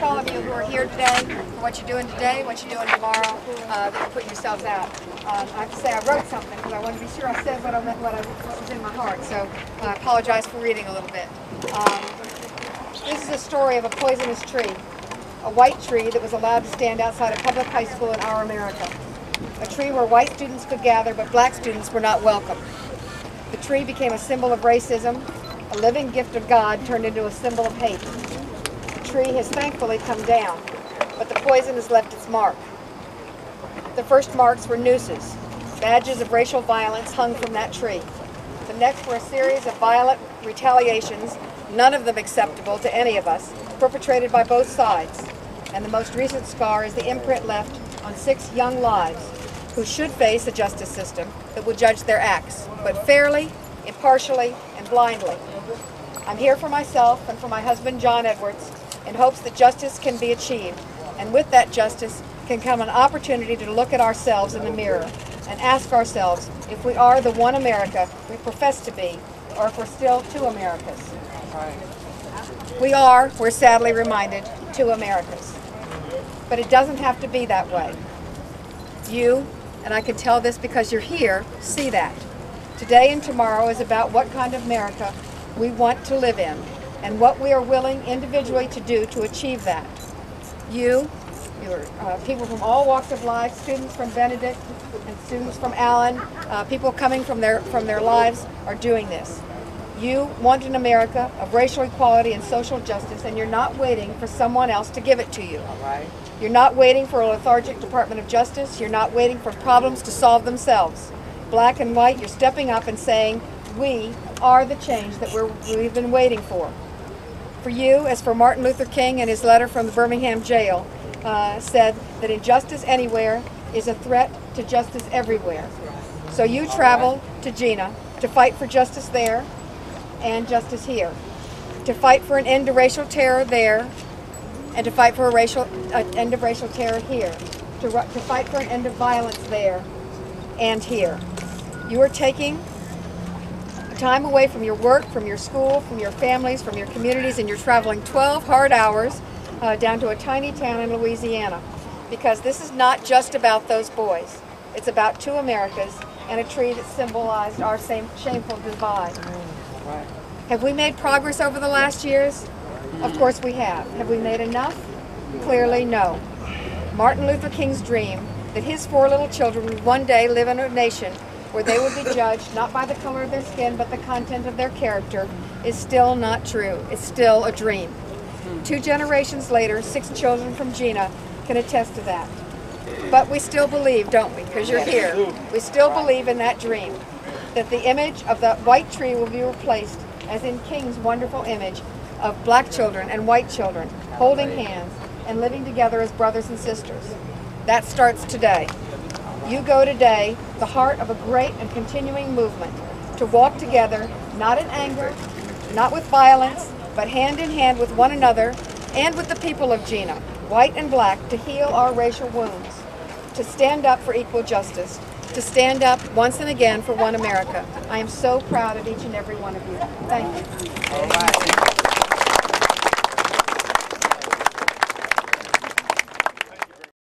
thank all of you who are here today for what you're doing today, what you're doing tomorrow, that you're putting yourselves out. I have to say I wrote something because I wanted to be sure I said what was in my heart, so I apologize for reading a little bit. This is a story of a poisonous tree, a white tree that was allowed to stand outside a public high school in our America. A tree where white students could gather, but black students were not welcome. The tree became a symbol of racism, a living gift of God turned into a symbol of hate. The tree has thankfully come down, but the poison has left its mark. The first marks were nooses, badges of racial violence hung from that tree. The next were a series of violent retaliations, none of them acceptable to any of us, perpetrated by both sides. And the most recent scar is the imprint left on 6 young lives who should face a justice system that will judge their acts, but fairly, impartially, and blindly. I'm here for myself and for my husband, John Edwards, in hopes that justice can be achieved, and with that justice can come an opportunity to look at ourselves in the mirror and ask ourselves if we are the one America we profess to be, or if we're still 2 Americas. We are, we're sadly reminded, 2 Americas. But it doesn't have to be that way. You, and I can tell this because you're here, see that. Today and tomorrow is about what kind of America we want to live in and what we are willing individually to do to achieve that. You're people from all walks of life, students from Benedict and students from Allen, people coming from their lives are doing this. You want an America of racial equality and social justice, and you're not waiting for someone else to give it to you. You're not waiting for a lethargic Department of Justice. You're not waiting for problems to solve themselves. Black and white, you're stepping up and saying, we are the change that we've been waiting for. For you, as for Martin Luther King in his letter from the Birmingham jail, said that injustice anywhere is a threat to justice everywhere. So you travel to Jena to fight for justice there and justice here, to fight for an end to racial terror there, and to fight for an end of racial terror here, to fight for an end of violence there and here. You are taking time away from your work, from your school, from your families, from your communities, and you're traveling 12 hard hours down to a tiny town in Louisiana, because this is not just about those boys. It's about 2 Americas and a tree that symbolized our same shameful divide. Have we made progress over the last years? Of course we have. Have we made enough? Clearly no. Martin Luther King's dream that his 4 little children would one day live in a nation where they would be judged not by the color of their skin but the content of their character is still not true. It's still a dream. 2 generations later, 6 children from Jena can attest to that. But we still believe, don't we? Because you're here. We still believe in that dream, that the image of the white tree will be replaced, as in King's wonderful image, of black children and white children holding hands and living together as brothers and sisters. That starts today. You go today, the heart of a great and continuing movement, to walk together, not in anger, not with violence, but hand in hand with one another and with the people of Jena, white and black, to heal our racial wounds, to stand up for equal justice, to stand up once and again for one America. I am so proud of each and every one of you. Thank you.